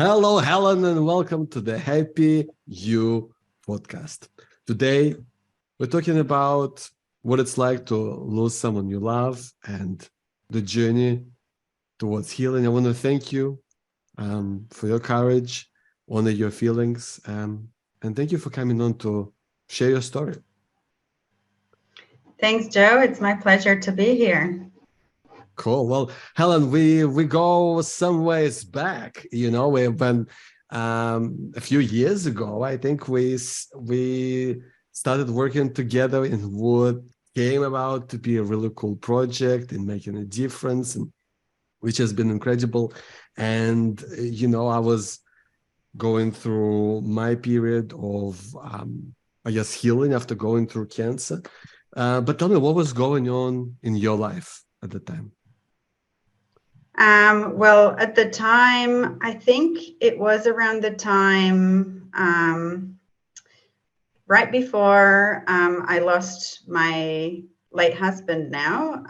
Hello, Helen, and welcome to the Happy You podcast. Today, we're talking about what it's like to lose someone you love and the journey towards healing. I want to thank you for your courage, honor your feelings, and thank you for coming on to share your story. Thanks, Joe. It's my pleasure to be here. Cool. Well, Helen, we go some ways back. When a few years ago, I think we started working together in what came about to be a really cool project and making a difference, and which has been incredible. And I was going through my period of, I guess, healing after going through cancer. But tell me, what was going on in your life at the time? Well, at the time, I think it was around the time right before I lost my late husband now.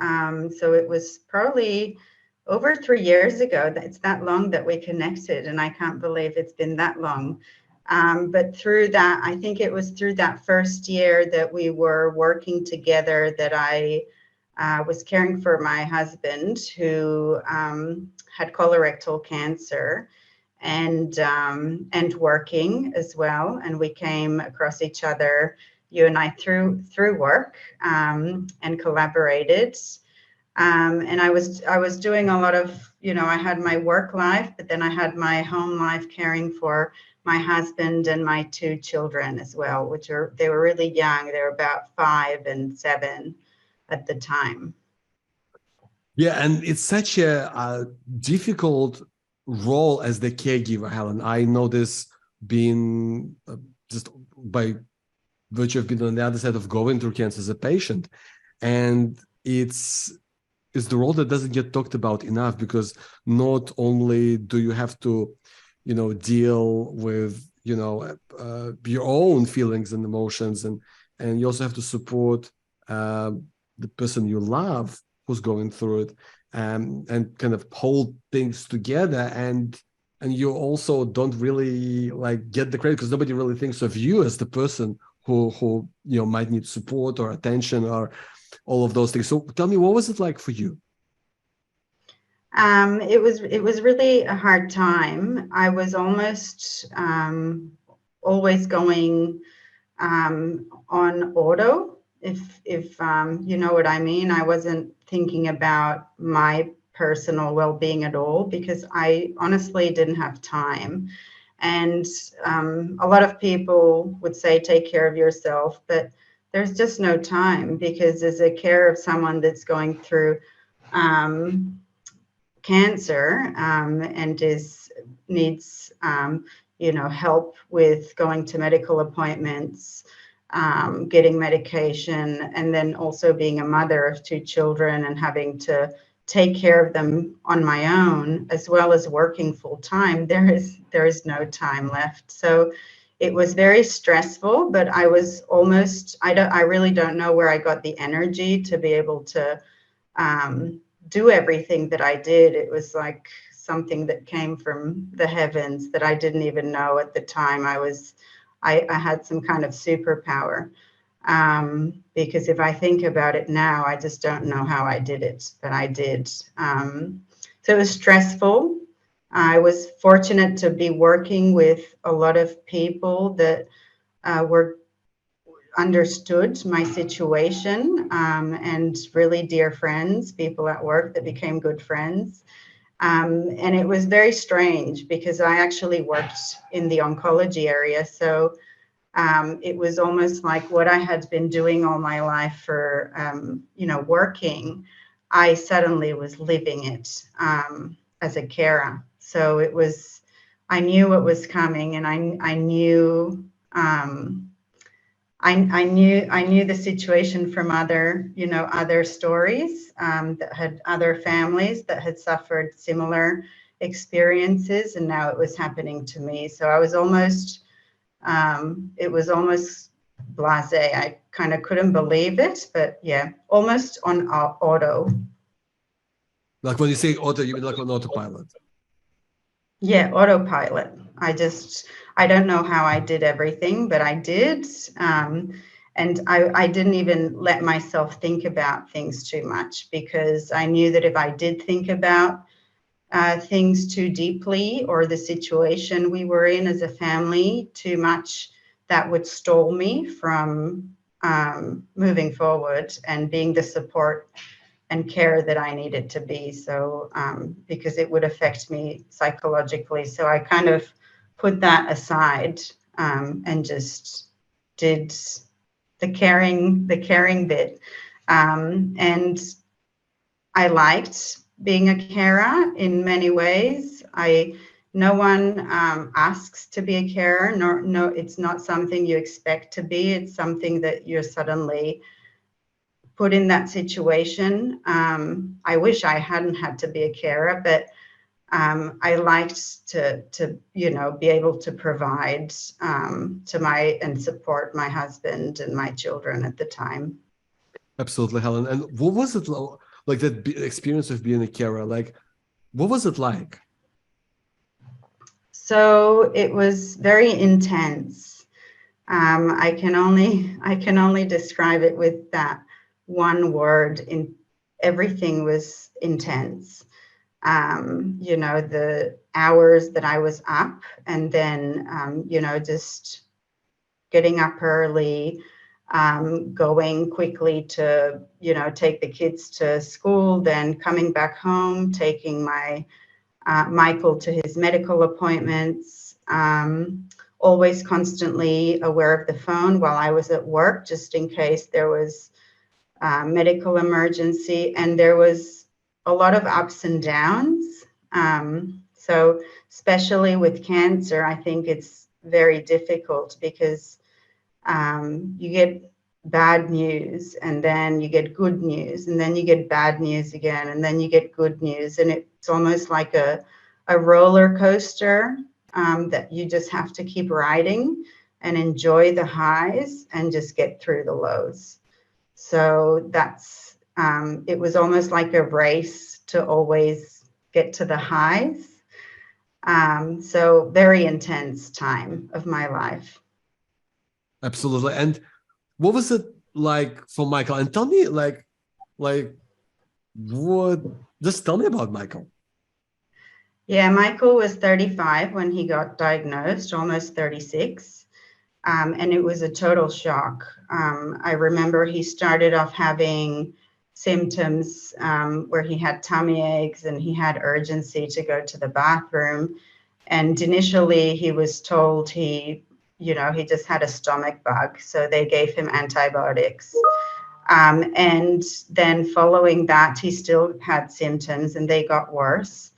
So it was probably over 3 years ago. It's that long that we connected, and I can't believe it's been that long. But through that, I think it was through that first year that we were working together that I was caring for my husband who had colorectal cancer and working as well. And we came across each other, you and I, through work and collaborated. And I was doing a lot of, I had my work life, but then I had my home life caring for my husband and my two children as well, they were really young. They were about 5 and 7 at the time. Yeah, and it's such a difficult role as the caregiver, Helen. I know this being just by virtue of being on the other side of going through cancer as a patient, and it's the role that doesn't get talked about enough because not only do you have to, deal with your own feelings and emotions, and you also have to support the person you love who's going through it, and kind of hold things together, and you also don't really like get the credit because nobody really thinks of you as the person who might need support or attention or all of those things. So tell me, what was it like for you? It was really a hard time. I was almost always going on auto, if you know what I mean. I wasn't thinking about my personal well-being at all because I honestly didn't have time. And a lot of people would say take care of yourself, but there's just no time because as a care of someone that's going through um, cancer and needs help with going to medical appointments, getting medication, and then also being a mother of two children and having to take care of them on my own, as well as working full time, there is no time left. So it was very stressful, but I really don't know where I got the energy to be able to do everything that I did. It was like something that came from the heavens that I didn't even know at the time. I had some kind of superpower. Because if I think about it now, I just don't know how I did it, but I did. So it was stressful. I was fortunate to be working with a lot of people that were understood my situation, and really dear friends, people at work that became good friends. And it was very strange because I actually worked in the oncology area. So it was almost like what I had been doing all my life for, working, I suddenly was living it as a carer. So I knew what was coming, and I knew. I knew the situation from other stories that had other families that had suffered similar experiences, and now it was happening to me. So it was almost blasé. I kind of couldn't believe it, but yeah, almost on auto. Like when you say auto, you mean like on autopilot? Yeah, autopilot. I don't know how I did everything, but I did. And I didn't even let myself think about things too much, because I knew that if I did think about things too deeply, or the situation we were in as a family too much, that would stall me from moving forward and being the support and care that I needed to be. So, because it would affect me psychologically. So I kind of put that aside, and just did the caring bit. And I liked being a carer in many ways. No one asks to be a carer. No, it's not something you expect to be. It's something that you're suddenly put in that situation. I wish I hadn't had to be a carer, but I liked to be able to provide and support my husband and my children at the time. Absolutely, Helen. And what was it like, that experience of being a carer? Like, what was it like? So it was very intense. I can only describe it with that one word. In everything was intense. The hours that I was up, and then just getting up early, going quickly to take the kids to school, then coming back home, taking my Michael to his medical appointments, always constantly aware of the phone while I was at work, just in case there was medical emergency. And there was a lot of ups and downs. So especially with cancer, I think it's very difficult, because you get bad news, and then you get good news, and then you get bad news again, and then you get good news. And it's almost like a roller coaster, that you just have to keep riding and enjoy the highs and just get through the lows. So it was almost like a race to always get to the highs. So very intense time of my life. Absolutely. And what was it like for Michael? And tell me, like what? Just tell me about Michael. Yeah, Michael was 35 when he got diagnosed, almost 36. And it was a total shock. I remember he started off having symptoms, where he had tummy aches and he had urgency to go to the bathroom. And initially he was told he just had a stomach bug. So they gave him antibiotics. And then following that, he still had symptoms and they got worse.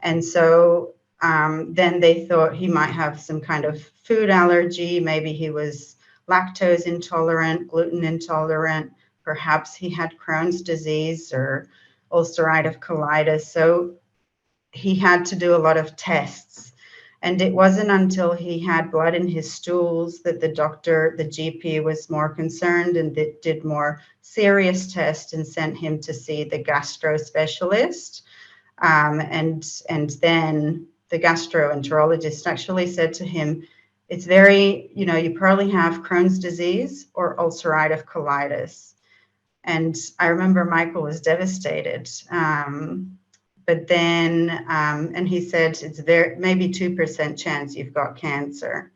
And so then they thought he might have some kind of food allergy. Maybe he was lactose intolerant, gluten intolerant. Perhaps he had Crohn's disease or ulcerative colitis. So he had to do a lot of tests. And it wasn't until he had blood in his stools that the GP was more concerned, and did more serious tests and sent him to see the gastro specialist. And then the gastroenterologist actually said to him, it's very, you probably have Crohn's disease or ulcerative colitis. And I remember Michael was devastated. But then, and he said, it's maybe 2% chance you've got cancer.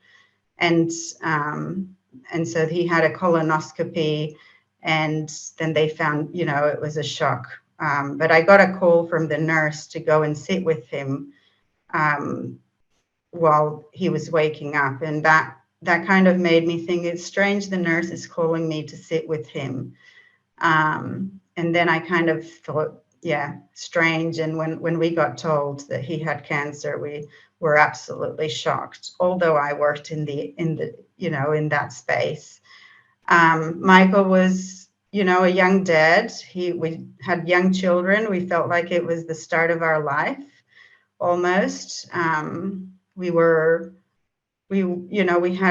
And, and so he had a colonoscopy, and then they found, it was a shock. But I got a call from the nurse to go and sit with him while he was waking up. And that kind of made me think, it's strange the nurse is calling me to sit with him. And then I kind of thought, yeah, strange. And when we got told that he had cancer, we were absolutely shocked, although I worked in that space. Michael was, a young dad. We had young children. We felt like it was the start of our life, almost. We had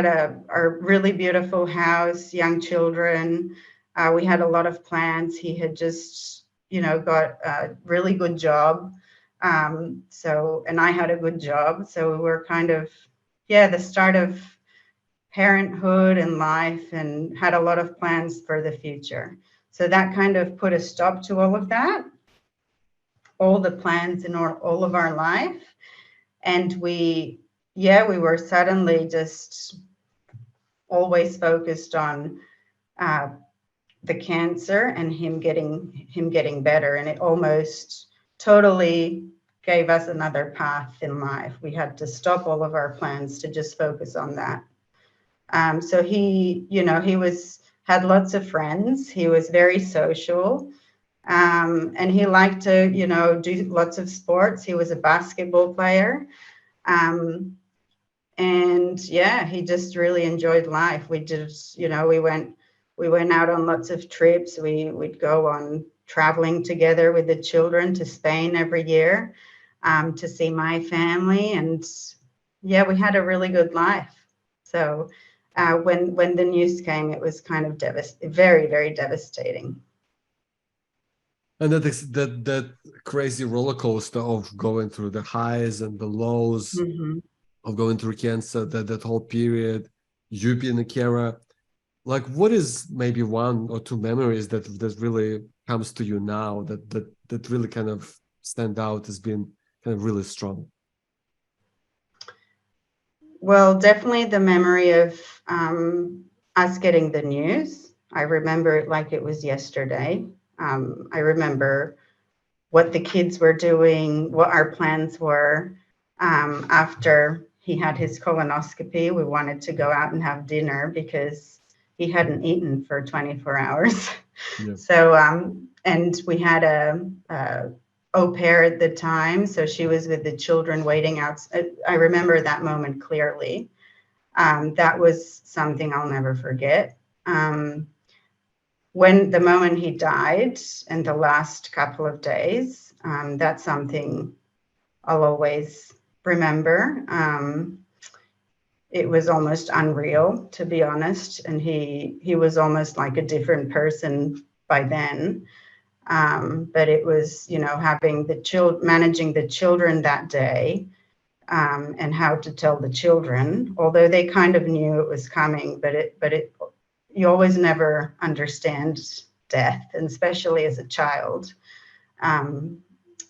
a really beautiful house, young children. We had a lot of plans. He had just, got a really good job. So, and I had a good job. So we were kind of, the start of parenthood and life, and had a lot of plans for the future. So that kind of put a stop to all of that, all the plans in all of our life. And we were suddenly just always focused on the cancer and him getting better. And it almost totally gave us another path in life. We had to stop all of our plans to just focus on that. So he had lots of friends. He was very social. And he liked to, do lots of sports. He was a basketball player. And he just really enjoyed life. We just, we went out on lots of trips. We'd go on traveling together with the children to Spain every year, to see my family. And we had a really good life. So when the news came, it was kind of very, very devastating. And that crazy roller coaster of going through the highs and the lows, Mm-hmm. of going through cancer, that whole period, you being a carer. Like, what is maybe one or two memories that really comes to you now that really kind of stand out as being kind of really strong? Well, definitely the memory of us getting the news. I remember it like it was yesterday. I remember what the kids were doing, what our plans were. After he had his colonoscopy, we wanted to go out and have dinner because he hadn't eaten for 24 hours. Yeah. So, and we had a au pair at the time. So she was with the children waiting out. I remember that moment clearly. That was something I'll never forget. When the moment he died and the last couple of days, that's something I'll always remember. It was almost unreal, to be honest. And he was almost like a different person by then. But it was, having managing the children that day, and how to tell the children, although they kind of knew it was coming, but you always never understand death, and especially as a child.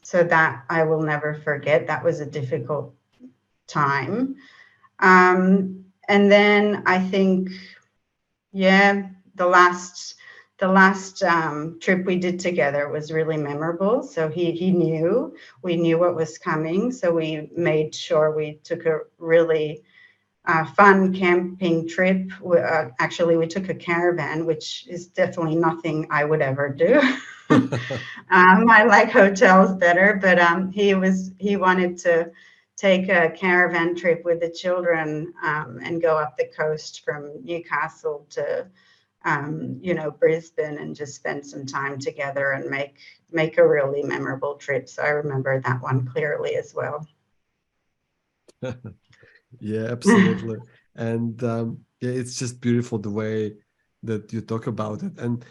So that I will never forget. That was a difficult time. And then I think, the last trip we did together was really memorable. So we knew what was coming. So we made sure we took a really fun camping trip. Actually, we took a caravan, which is definitely nothing I would ever do. I like hotels better, but he wanted to take a caravan trip with the children, and go up the coast from Newcastle to Brisbane, and just spend some time together and make a really memorable trip. So I remember that one clearly as well. Yeah, absolutely. And it's just beautiful the way that you talk about it. And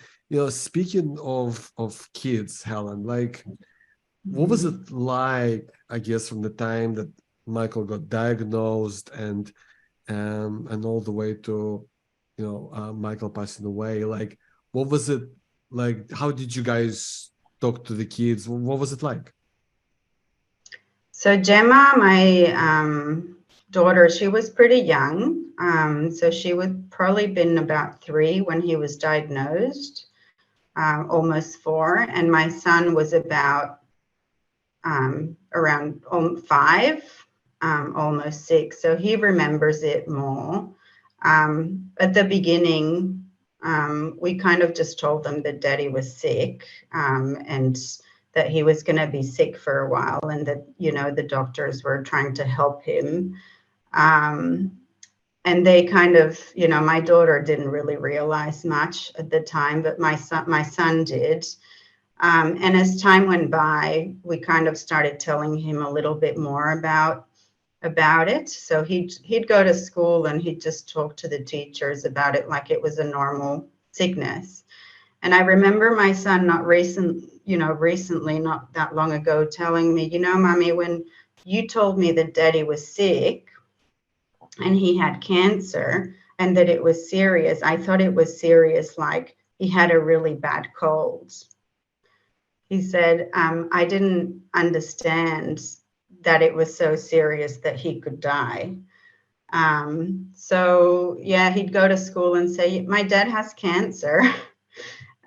speaking of kids, Helen, like, what was it like, I guess, from the time that Michael got diagnosed and all the way to Michael passing away? Like, what was it like? How did you guys talk to the kids? What was it like? So Gemma, my daughter, she was pretty young. So she would probably been about 3 when he was diagnosed, almost 4. And my son was about around 5, almost 6. So he remembers it more. At the beginning, we kind of just told them that Daddy was sick, and that he was going to be sick for a while, and that, the doctors were trying to help him. And they kind of, my daughter didn't really realize much at the time, but my son did. And as time went by, we kind of started telling him a little bit more about it. So he'd go to school and he'd just talk to the teachers about it like it was a normal sickness. And I remember my son recently, not that long ago, telling me, Mommy, when you told me that Daddy was sick and he had cancer and that it was serious, I thought it was serious, like he had a really bad cold. He said, I didn't understand that it was so serious that he could die. So yeah, he'd go to school and say, my dad has cancer.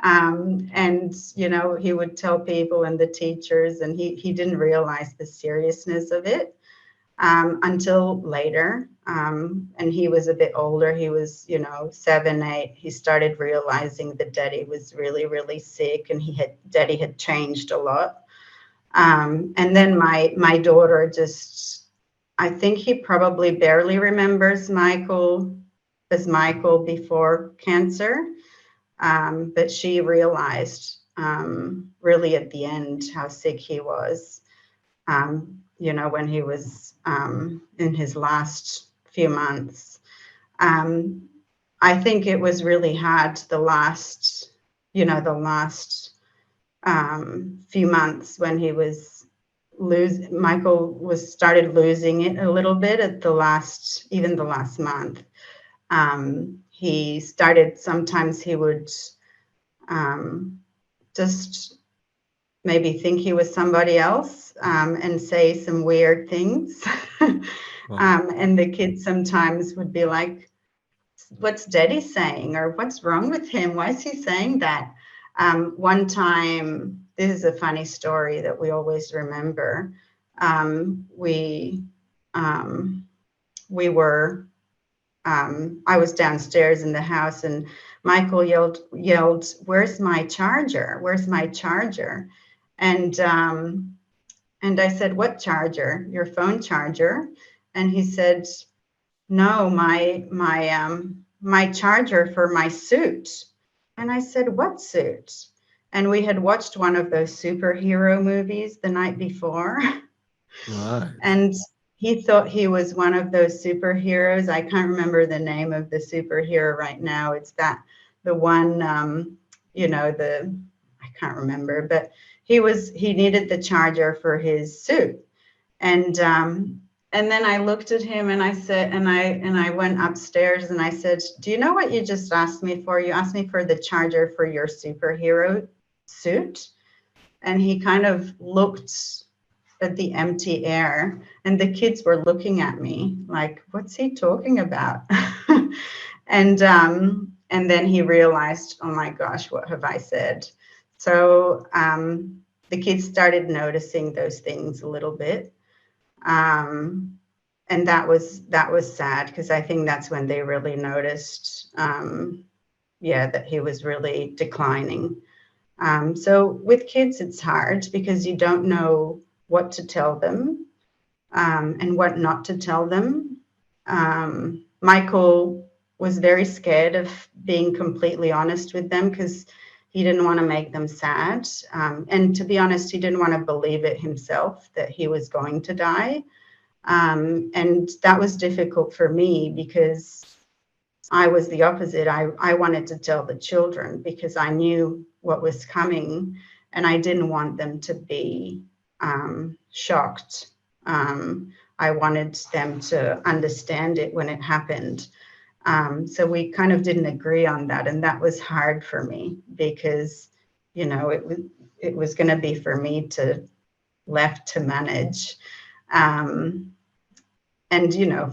And, he would tell people and the teachers, and he didn't realize the seriousness of it until later. And he was a bit older. He was, 7, 8. He started realizing that Daddy was really, really sick, and Daddy had changed a lot. And then my daughter I think he probably barely remembers Michael as Michael before cancer. But she realized really at the end how sick he was, when he was in his last few months. I think it was really hard the last few months when he was Michael started losing it a little bit at the last month. He started, sometimes he would just maybe think he was somebody else and say some weird things. And the kids sometimes would be like, what's Daddy saying? Or what's wrong with him? Why is he saying that? One time, this is a funny story that we always remember. We were I was downstairs in the house, and Michael yelled, "Where's my charger? Where's my charger?" And I said, "What charger? Your phone charger?" And he said, "No, my charger for my suit." And I said, "What suit?" And we had watched one of those superhero movies the night before. Right. And he thought he was one of those superheroes. I can't remember the name of the superhero right now. It's the one, I can't remember, but he needed the charger for his suit. And then I looked at him and I said, and I went upstairs and I said, "Do you know what you just asked me for? You asked me for the charger for your superhero suit." And he kind of looked at the empty air, and the kids were looking at me like, what's he talking about? And then he realized, oh my gosh, what have I said? So the kids started noticing those things a little bit. And that was sad, because I think that's when they really noticed, that he was really declining. So with kids, it's hard because you don't know what to tell them and what not to tell them. Michael was very scared of being completely honest with them because he didn't want to make them sad. And to be honest, he didn't want to believe it himself that he was going to die. And that was difficult for me because I was the opposite. I wanted to tell the children because I knew what was coming, and I didn't want them to be shocked. I wanted them to understand it when it happened. So we kind of didn't agree on that, and that was hard for me because, it was going to be for me left to manage, and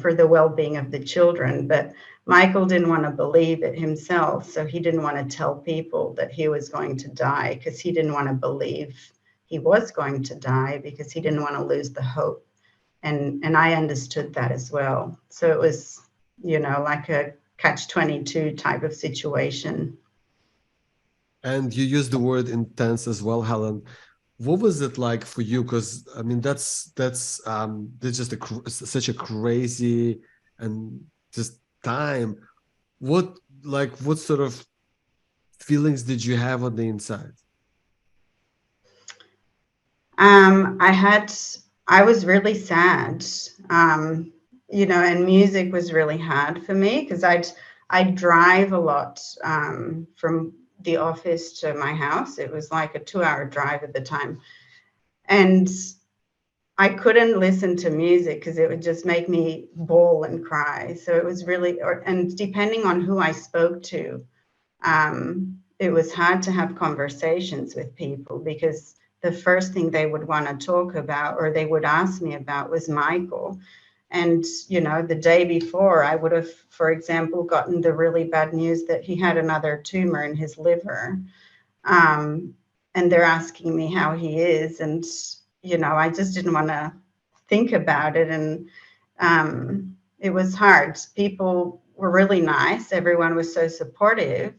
for the well-being of the children. But Michael didn't want to believe it himself, so he didn't want to tell people that he was going to die because he didn't want to believe he was going to die because he didn't want to lose the hope. And I understood that as well. So it was, like a catch-22 type of situation. And you used the word intense as well, Helen. What was it like for you? Because I mean, that's just such a crazy and just time. What sort of feelings did you have on the inside? I was really sad, and music was really hard for me because I'd drive a lot from the office to my house. It was like a 2-hour drive at the time. And I couldn't listen to music because it would just make me bawl and cry. So it was really, and depending on who I spoke to, it was hard to have conversations with people because the first thing they would want to talk about or they would ask me about was Michael. And, you know, the day before I would have, for example, gotten the really bad news that he had another tumor in his liver. And they're asking me how he is. And, you know, I just didn't want to think about it. And it was hard. People were really nice. Everyone was so supportive.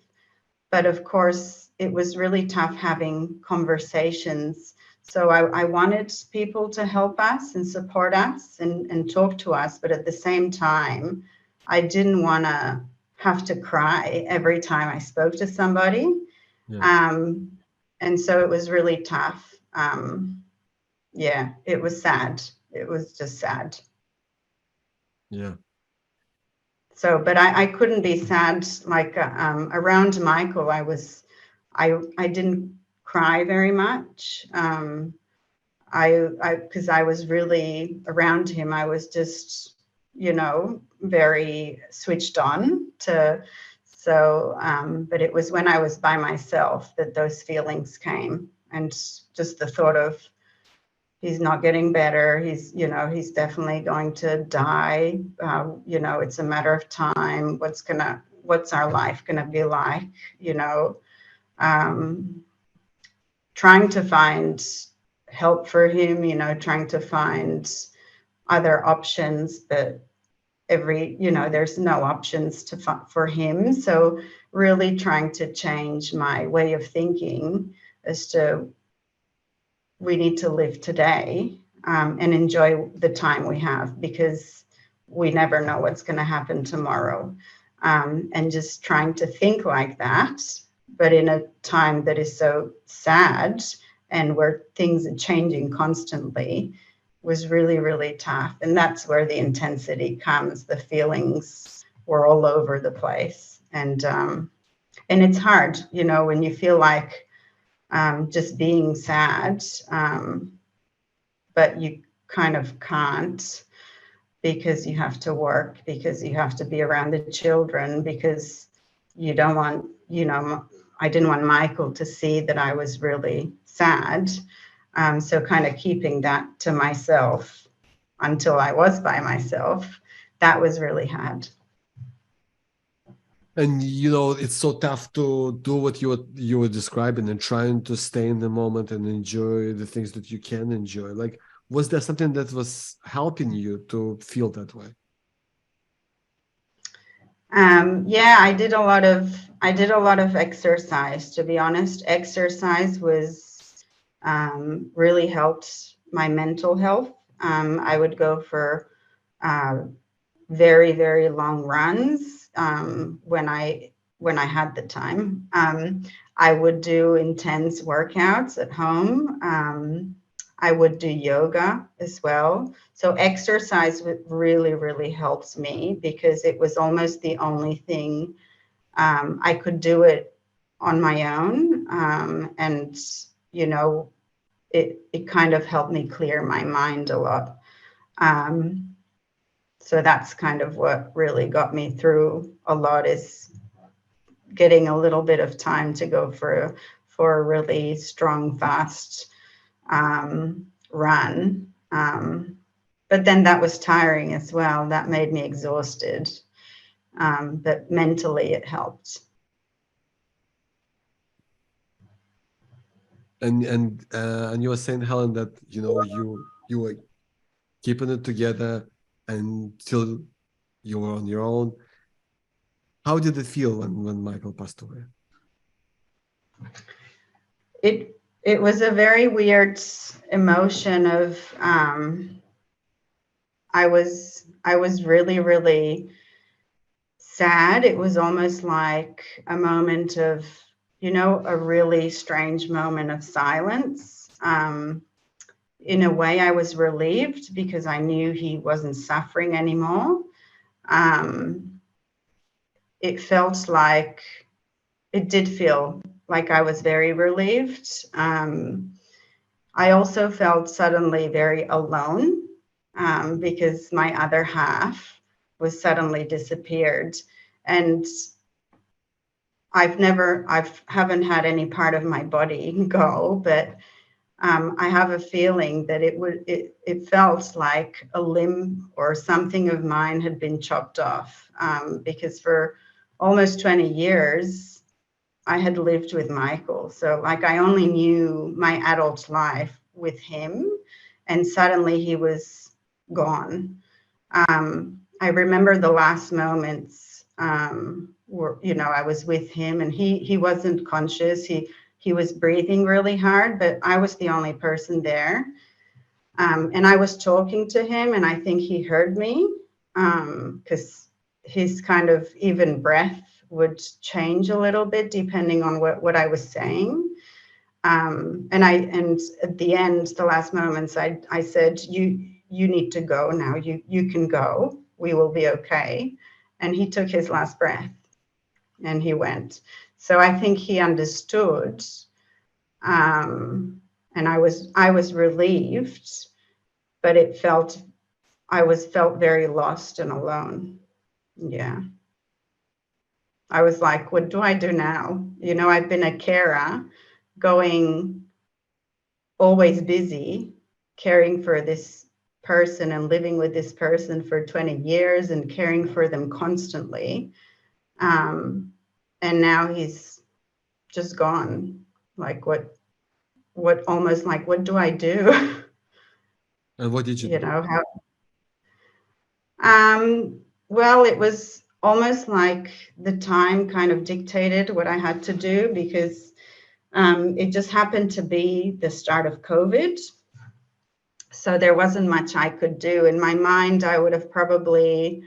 But of course, it was really tough having conversations. So I wanted people to help us and support us and talk to us. But at the same time, I didn't want to have to cry every time I spoke to somebody. Yeah. And so it was really tough. Yeah, it was sad. It was just sad. Yeah. So, but I couldn't be sad like around Michael. I didn't cry very much. Because I was really around him. I was just, you know, very switched on to. So, but it was when I was by myself that those feelings came, and just the thought of he's not getting better. He's, you know, he's definitely going to die. You know, it's a matter of time. What's our life gonna be like? You know, trying to find help for him. You know, trying to find other options, but there's no options for him. So really trying to change my way of thinking as to we need to live today and enjoy the time we have because we never know what's going to happen tomorrow. And just trying to think like that, but in a time that is so sad and where things are changing constantly was really, really tough. And that's where the intensity comes. The feelings were all over the place. And it's hard, you know, when you feel like just being sad, but you kind of can't because you have to work, because you have to be around the children, because you don't want, you know, I didn't want Michael to see that I was really sad. So kind of keeping that to myself until I was by myself, that was really hard. And you know, it's so tough to do what you were describing and trying to stay in the moment and enjoy the things that you can enjoy. Like, was there something that was helping you to feel that way? Yeah, I did a lot of exercise, to be honest. Exercise was really helped my mental health. I would go for very, very long runs when I had the time. I would do intense workouts at home. I would do yoga as well. So exercise really, really helps me because it was almost the only thing I could do it on my own. And, you know, it kind of helped me clear my mind a lot. So that's kind of what really got me through a lot, is getting a little bit of time to go for a really strong, fast run. But then that was tiring as well. That made me exhausted. But mentally it helped. And you were saying, Helen, that you know you were keeping it together until you were on your own. How did it feel when Michael passed away? It was a very weird emotion of I was really, really sad. It was almost like a moment of, you know, a really strange moment of silence. In a way, I was relieved because I knew he wasn't suffering anymore. It felt like it did feel like I was very relieved. I also felt suddenly very alone, because my other half was suddenly disappeared. And I haven't had any part of my body go, but I have a feeling that it felt like a limb or something of mine had been chopped off, because for almost 20 years, I had lived with Michael. So like I only knew my adult life with him, and suddenly he was gone. I remember the last moments, where, you know, I was with him and he wasn't conscious. He was breathing really hard, but I was the only person there. And I was talking to him, and I think he heard me, because his kind of even breath would change a little bit depending on what I was saying. And at the end, the last moments, I said, you need to go now. You can go. We will be okay. And he took his last breath and he went. So I think he understood. And I was relieved, but felt very lost and alone. Yeah. I was like, what do I do now? You know, I've been a carer, going always busy, caring for this person and living with this person for 20 years and caring for them constantly. And now he's just gone. Like almost like, what do I do? And what did you You do? know, how, well, it was almost like the time kind of dictated what I had to do, because it just happened to be the start of COVID. So there wasn't much I could do. In my mind, I would have probably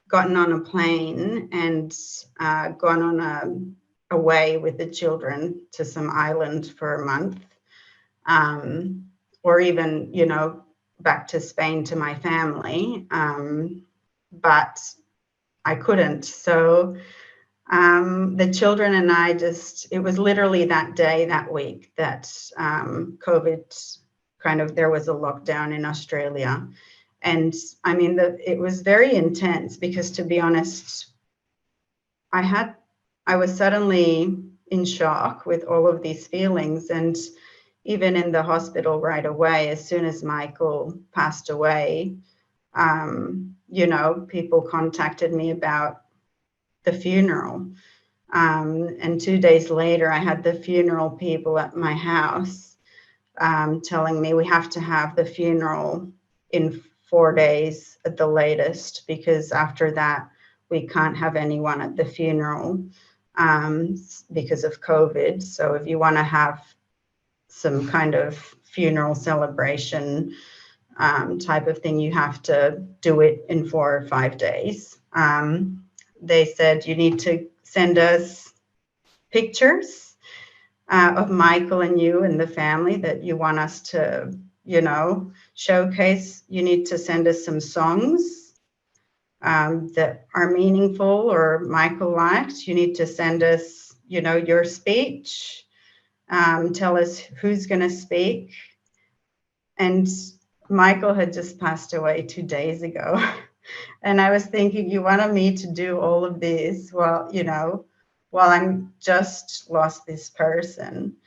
gotten on a plane and gone on away with the children to some island for a month, or even, you know, back to Spain to my family. But I couldn't. So the children and I it was literally that day, that week, that COVID there was a lockdown in Australia. And I mean, it was very intense because, to be honest, I was suddenly in shock with all of these feelings. And even in the hospital right away, as soon as Michael passed away, you know, people contacted me about the funeral. And 2 days later, I had the funeral people at my house, telling me we have to have the funeral in 4 days at the latest, because after that, we can't have anyone at the funeral, because of COVID. So if you want to have some kind of funeral celebration, type of thing, you have to do it in 4 or 5 days. They said you need to send us pictures of Michael and you and the family that you want us to, you know, showcase. You need to send us some songs that are meaningful or Michael liked. You need to send us, you know, your speech. Tell us who's going to speak. And Michael had just passed away 2 days ago. And I was thinking, you wanted me to do all of this while, you know, while I'm just lost this person,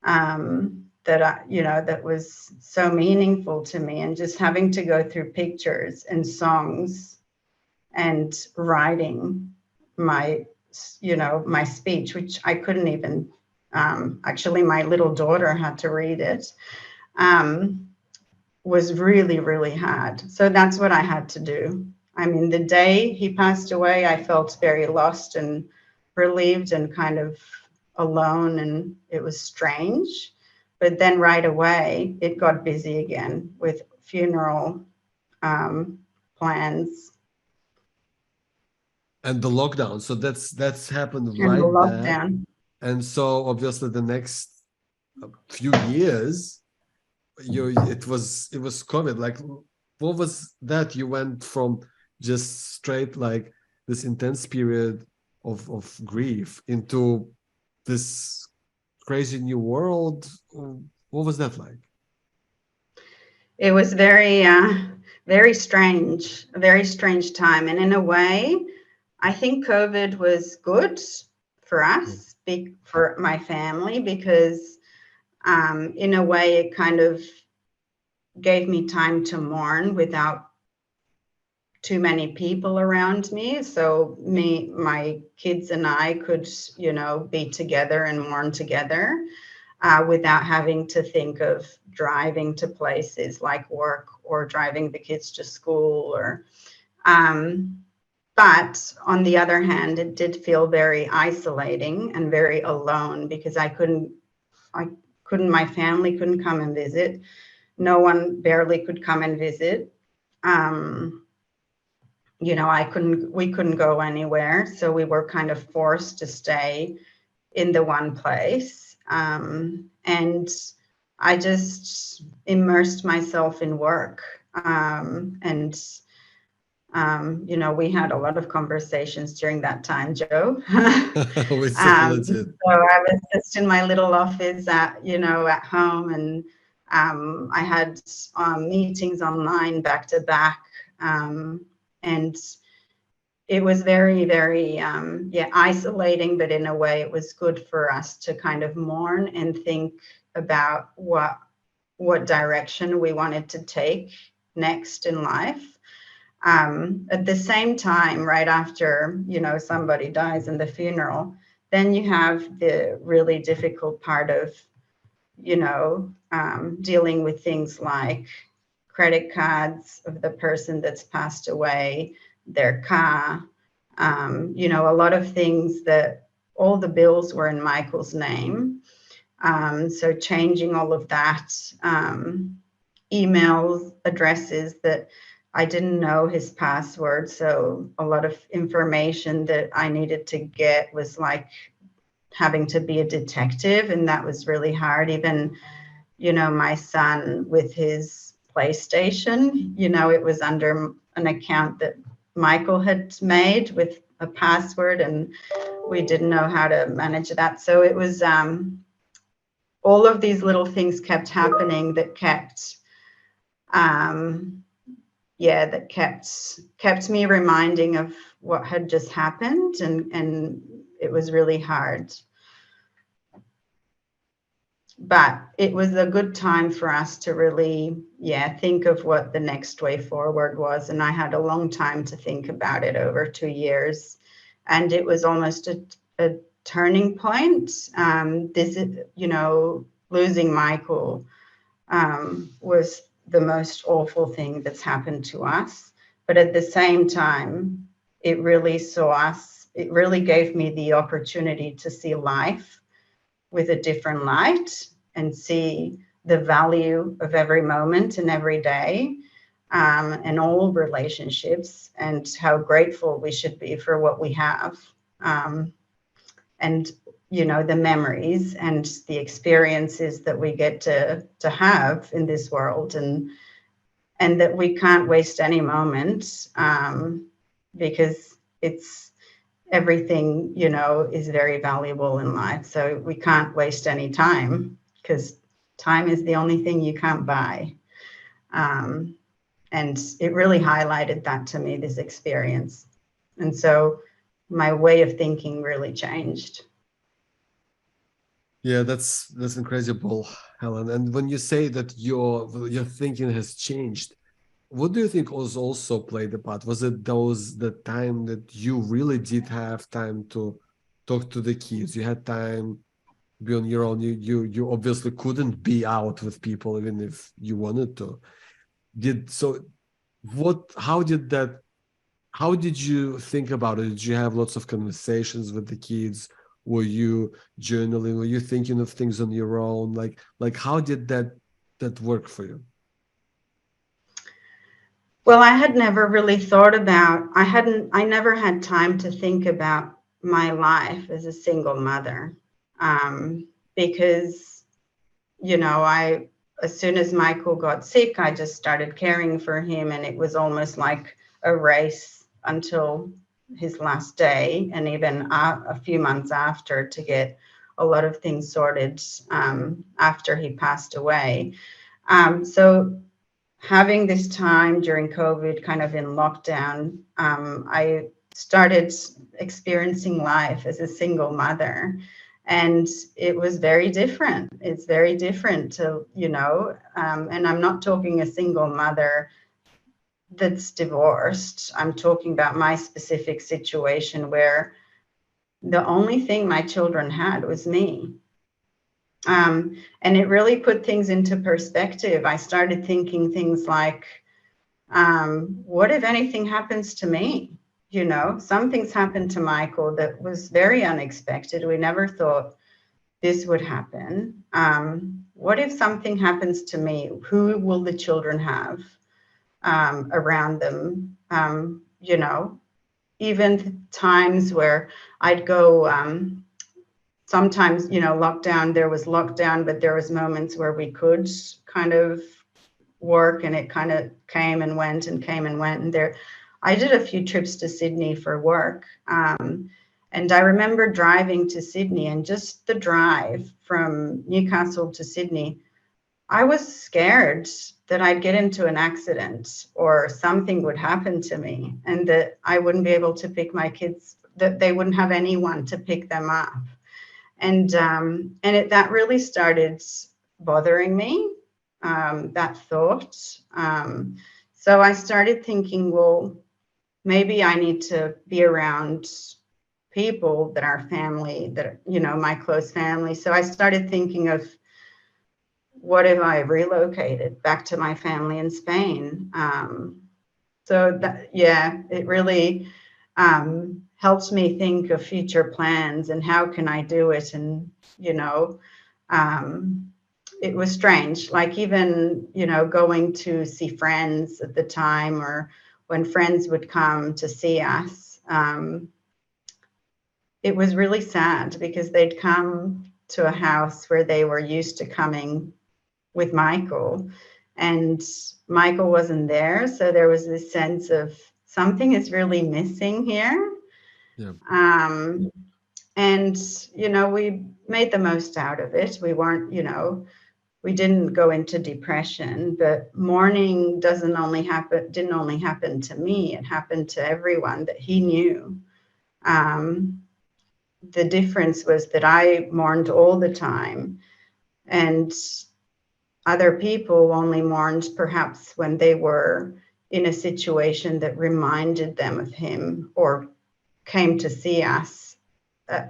that was so meaningful to me, and just having to go through pictures and songs and writing my speech, which I couldn't even, actually my little daughter had to read it, was really, really hard. So that's what I had to do. I mean, the day he passed away, I felt very lost and relieved and kind of alone, and it was strange. But then right away, it got busy again with funeral plans And the lockdown. So that's happened and the right there. lockdown. And so obviously the next few years, it was COVID. Like, what was that? You went from just straight like this intense period of grief into this crazy new world. What was that like? It was very strange, a very strange time. And in a way, I think COVID was good for Yeah. us, for my family, because in a way it kind of gave me time to mourn without too many people around me. So my kids and I could, be together and mourn together without having to think of driving to places like work or driving the kids to school or but on the other hand, it did feel very isolating and very alone because my family couldn't come and visit. No one barely could come and visit. Um, we couldn't go anywhere. So we were kind of forced to stay in the one place. And I just immersed myself in work. We had a lot of conversations during that time, Joe. We certainly did. So I was just in my little office at home, and I had meetings online back to back. And it was very, very, isolating, but in a way it was good for us to kind of mourn and think about what direction we wanted to take next in life. At the same time, right after, somebody dies in the funeral, then you have the really difficult part of, dealing with things like credit cards of the person that's passed away, their car, a lot of things that all the bills were in Michael's name. So changing all of that, emails, addresses that I didn't know his password. So a lot of information that I needed to get was like having to be a detective. And that was really hard. Even, my son with his PlayStation, it was under an account that Michael had made with a password, and we didn't know how to manage that. So it was all of these little things kept happening that kept kept me reminding of what had just happened, and it was really hard. But it was a good time for us to really, think of what the next way forward was. And I had a long time to think about it, over 2 years. And it was almost a turning point. Losing Michael was the most awful thing that's happened to us. But at the same time, it really gave me the opportunity to see life with a different light and see the value of every moment and every day, and all relationships, and how grateful we should be for what we have. And the memories and the experiences that we get to have in this world, and that we can't waste any moment, because it's everything, is very valuable in life. So we can't waste any time, because time is the only thing you can't buy. And it really highlighted that to me, this experience. And so my way of thinking really changed. Yeah, that's incredible, Helen. And when you say that your thinking has changed, what do you think was also played a part? Was it the time that you really did have time to talk to the kids? You had time to be on your own. You obviously couldn't be out with people even if you wanted to. How did that, how did you think about it? Did you have lots of conversations with the kids? Were you journaling? Were you thinking of things on your own? Like how did that work for you? Well, I had never really thought about, I never had time to think about my life as a single mother, because, as soon as Michael got sick, I just started caring for him, and it was almost like a race until his last day, and even a few months after, to get a lot of things sorted after he passed away. So having this time during COVID, kind of in lockdown, I started experiencing life as a single mother. And it was very different. It's very different to, and I'm not talking a single mother that's divorced. I'm talking about my specific situation where the only thing my children had was me. And it really put things into perspective. I started thinking things like, what if anything happens to me? Something's happened to Michael that was very unexpected. We never thought this would happen. What if something happens to me? Who will the children have around them? Even times where I'd go, sometimes, lockdown, there was lockdown, but there was moments where we could kind of work, and it kind of came and went and came and went. And I did a few trips to Sydney for work. And I remember driving to Sydney, and just the drive from Newcastle to Sydney, I was scared that I'd get into an accident or something would happen to me, and that I wouldn't be able to pick my kids, that they wouldn't have anyone to pick them up. And that really started bothering me, that thought. So I started thinking, well, maybe I need to be around people that are family, that, my close family. So I started thinking of, what if I relocated back to my family in Spain? So that, it really helped me think of future plans and how can I do it. And, it was strange, like even, going to see friends at the time, or when friends would come to see us, it was really sad because they'd come to a house where they were used to coming with Michael, and Michael wasn't there. So there was this sense of something is really missing here. Yeah. And, we made the most out of it. We weren't, we didn't go into depression, but mourning didn't only happen to me. It happened to everyone that he knew. The difference was that I mourned all the time, and other people only mourned perhaps when they were in a situation that reminded them of him, or came to see us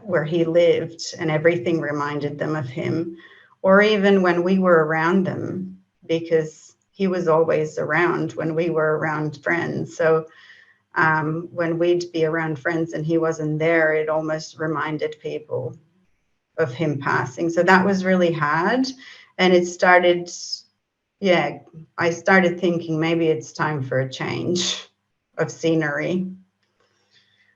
where he lived and everything reminded them of him, or even when we were around them, because he was always around when we were around friends. So when we'd be around friends and he wasn't there, it almost reminded people of him passing. So that was really hard. And it started, I started thinking maybe it's time for a change of scenery.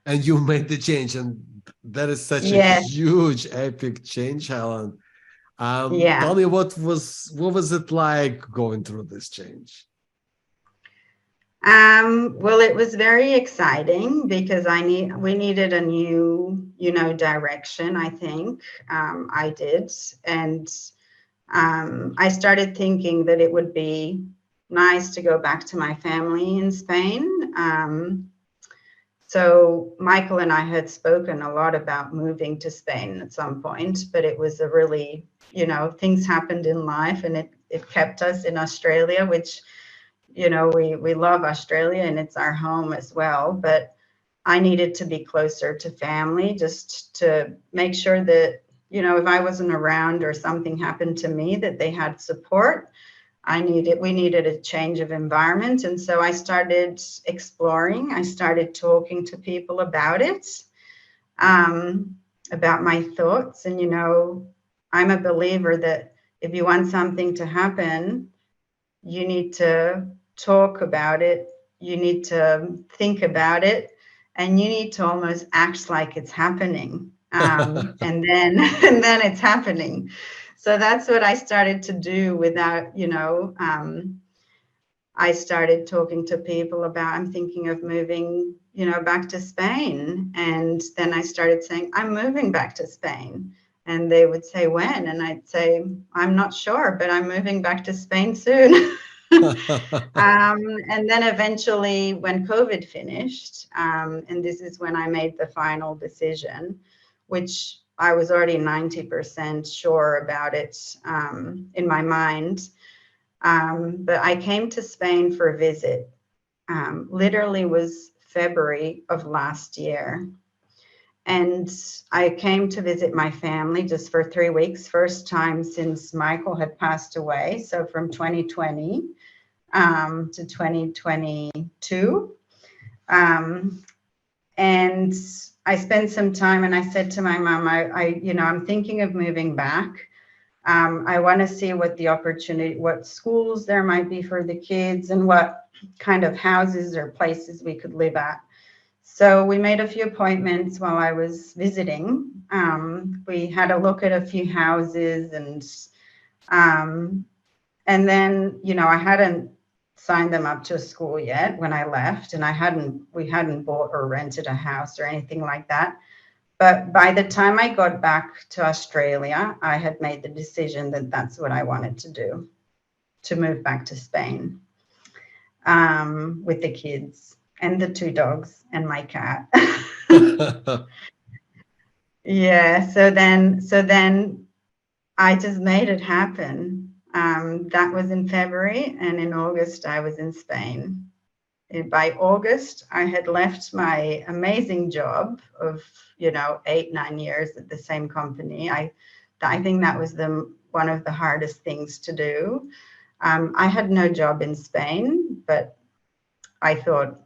And you made the change, and that is such a Yes. huge, epic change, Helen. Yeah. Tell me, what was it like going through this change? Well, it was very exciting because we needed a new, direction, I think. I did. And I started thinking that it would be nice to go back to my family in Spain. So Michael and I had spoken a lot about moving to Spain at some point, but it was a really, things happened in life, and it kept us in Australia, which, we love Australia and it's our home as well. But I needed to be closer to family, just to make sure that, if I wasn't around or something happened to me, that they had support. We needed a change of environment. And so I started exploring. I started talking to people about it, about my thoughts. And, I'm a believer that if you want something to happen, you need to talk about it. You need to think about it, and you need to almost act like it's happening. And then, and then it's happening. So that's what I started to do without, I started talking to people about, I'm thinking of moving, back to Spain. And then I started saying, I'm moving back to Spain. And they would say, when? And I'd say, I'm not sure, but I'm moving back to Spain soon. And then eventually when COVID finished, and this is when I made the final decision, which I was already 90% sure about it in my mind. But I came to Spain for a visit. Literally was February of last year. And I came to visit my family just for 3 weeks, first time since Michael had passed away. So from 2020 to 2022. And I spent some time and I said to my mom, I'm thinking of moving back. I want to see what the opportunity, what schools there might be for the kids and what kind of houses or places we could live at. So we made a few appointments while I was visiting. We had a look at a few houses and then, I hadn't signed them up to a school yet when I left, and we hadn't bought or rented a house or anything like that. But by the time I got back to Australia, I had made the decision that that's what I wanted to do, to move back to Spain with the kids and the 2 dogs and my cat. Yeah. So then I just made it happen. That was in February, and in August I was in Spain. And by August, I had left my amazing job of 8-9 years at the same company. I think that was one of the hardest things to do. I had no job in Spain, but I thought,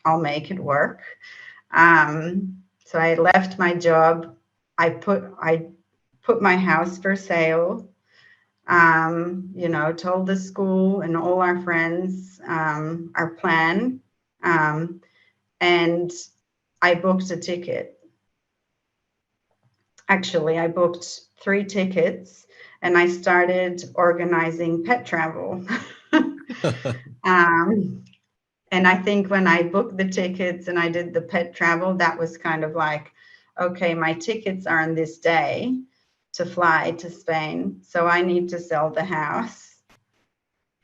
I'll make it work. So I left my job. I put my house for sale. Told the school and all our friends our plan, and I booked a ticket. Actually, I booked 3 tickets, and I started organizing pet travel. And I think when I booked the tickets and I did the pet travel, that was kind of like, okay, my tickets are on this day to fly to Spain. So I need to sell the house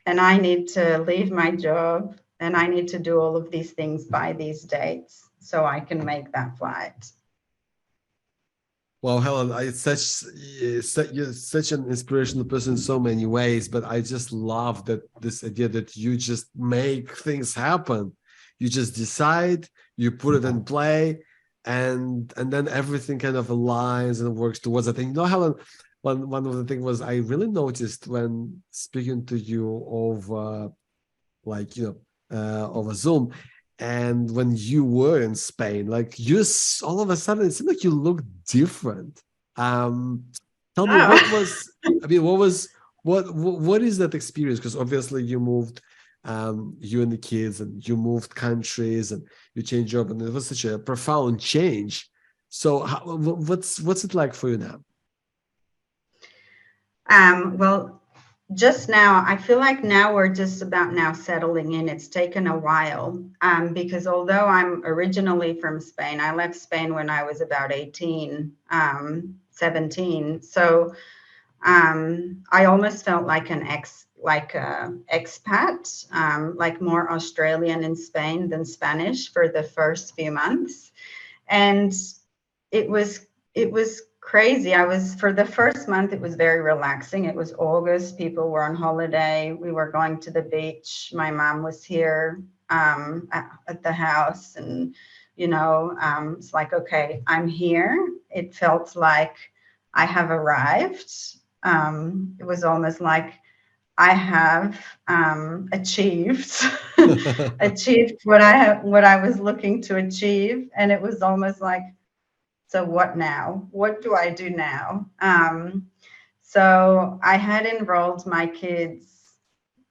and I need to leave my job and I need to do all of these things by these dates so I can make that flight. Well, Helen, you're such an inspirational person in so many ways, but I just love that this idea that you just make things happen. You just decide, you put it in play, and then everything kind of aligns and works towards it. And Helen, one of the things was I really noticed when speaking to you over over Zoom. And when you were in Spain, like all of a sudden, it seemed like you looked different. Tell me, what is that experience? Because obviously you moved, you and the kids, and you moved countries, and you changed job, and it was such a profound change. So, what's it like for you now? Well, just now, I feel like now we're just about now settling in. It's taken a while because although I'm originally from Spain, I left Spain when I was about 18, 17. So I almost felt like an expat, like more Australian in Spain than Spanish for the first few months. And it was crazy. For the first month, it was very relaxing. It was August. People were on holiday. We were going to the beach. My mom was here at the house. And, it's like, okay, I'm here. It felt like I have arrived. It was almost like I have achieved what I was looking to achieve. And it was almost like, so what now? What do I do now? So I had enrolled my kids,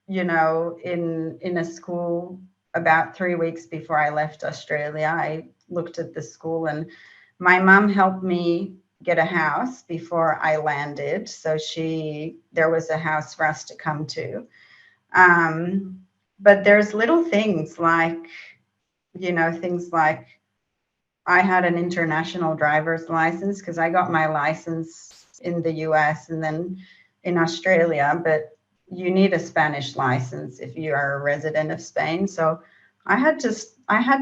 in a school about 3 weeks before I left Australia. I looked at the school and my mom helped me get a house before I landed. So there was a house for us to come to. But there's little things like, I had an international driver's license because I got my license in the US and then in Australia, but you need a Spanish license if you are a resident of Spain. So I had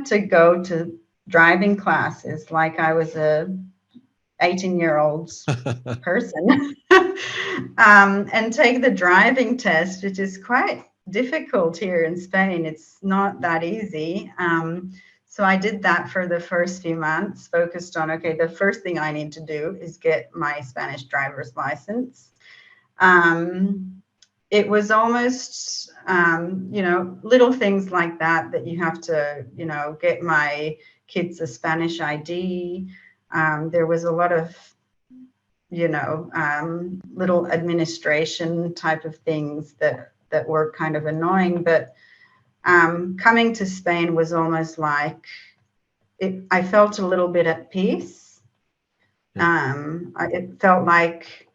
to go to driving classes like I was a 18-year-old person and take the driving test, which is quite difficult here in Spain. It's not that easy. So I did that for the first few months, focused on, okay, the first thing I need to do is get my Spanish driver's license. It was almost, little things like that, that you have to, get my kids a Spanish ID. There was a lot of, little administration type of things that were kind of annoying. But coming to Spain was almost like I felt a little bit at peace. It felt like,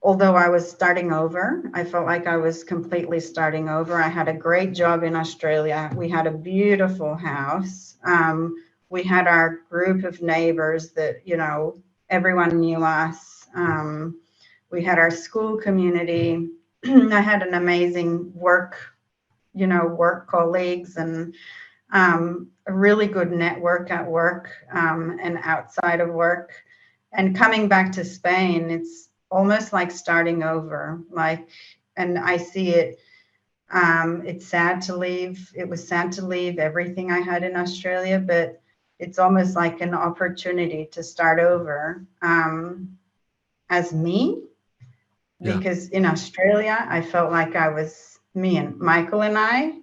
although I was starting over, I felt like I was completely starting over. I had a great job in Australia. We had a beautiful house. We had our group of neighbors that, everyone knew us. We had our school community. I had an amazing work colleagues, and a really good network at work and outside of work. And coming back to Spain, it's almost like starting over. And I see it. It's sad to leave. It was sad to leave everything I had in Australia, but it's almost like an opportunity to start over as me. Yeah. Because in Australia, I felt like I was me and Michael and I.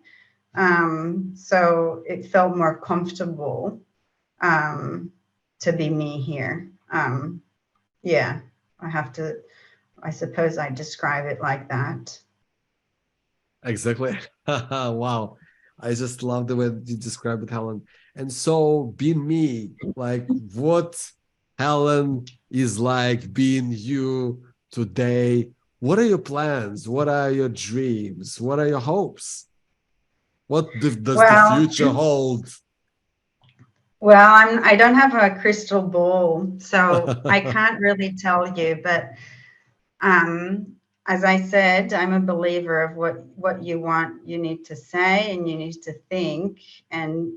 So it felt more comfortable to be me here. Yeah, I suppose I describe it like that. Exactly. Wow. I just love the way that you describe it, Helen. And so being me, like what Helen is like being you today. What are your plans? What are your dreams? What are your hopes? What does the future hold? Well, I don't have a crystal ball, so I can't really tell you. But as I said, I'm a believer of what you want, you need to say, and you need to think and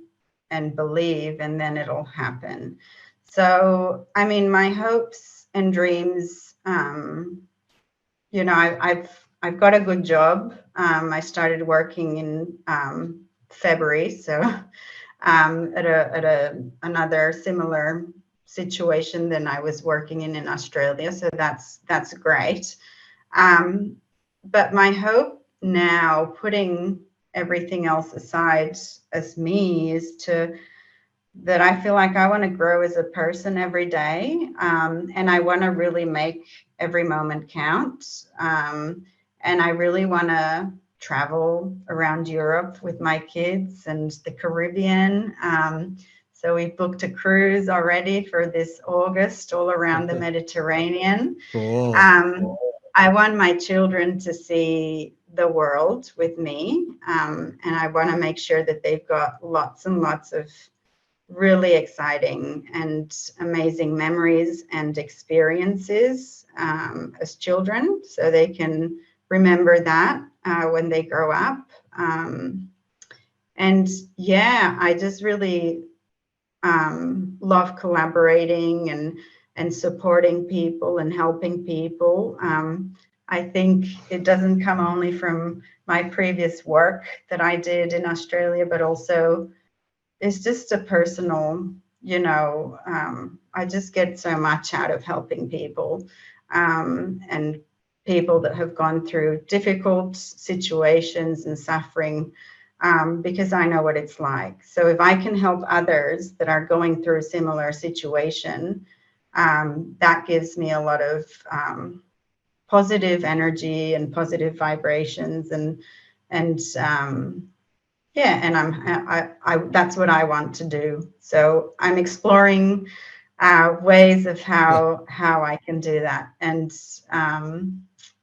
believe, and then it'll happen. So, I mean, my hopes and dreams. I've got a good job. I started working in February, so at another similar situation than I was working in Australia. So that's great. But my hope now, putting everything else aside as me, is that I feel like I want to grow as a person every day, and I want to really make every moment count. And I really want to travel around Europe with my kids and the Caribbean. So we booked a cruise already for this August all around the Mediterranean. Cool. I want my children to see the world with me, and I want to make sure that they've got lots and lots of really exciting and amazing memories and experiences as children, so they can remember that when they grow up. And yeah, I just really love collaborating and supporting people and helping people. I think it doesn't come only from my previous work that I did in Australia, but also it's just a personal, I just get so much out of helping people and people that have gone through difficult situations and suffering, because I know what it's like. So if I can help others that are going through a similar situation, that gives me a lot of positive energy and positive vibrations, and yeah, and I that's what I want to do. So I'm exploring ways of how I can do that, and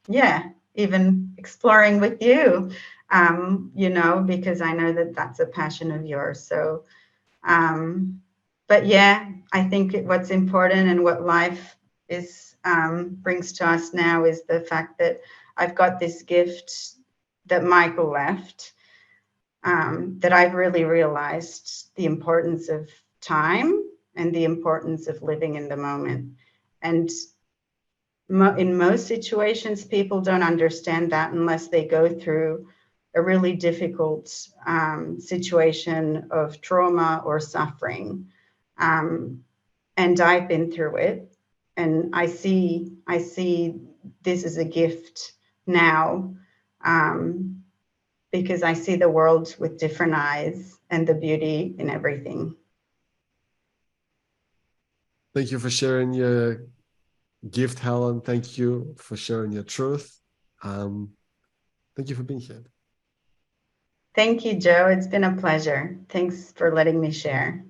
yeah, even exploring with you you know, because I know that that's a passion of yours. So, but yeah, I think what's important and what life is brings to us now is the fact that I've got this gift that Michael left, that I've really realized the importance of time and the importance of living in the moment. And in most situations, people don't understand that unless they go through a really difficult situation of trauma or suffering. And I've been through it, and I see this as a gift now, because I see the world with different eyes and the beauty in everything. Thank you for sharing your gift, Helen. Thank you for sharing your truth. Thank you for being here. Thank you, Joe. It's been a pleasure. Thanks for letting me share.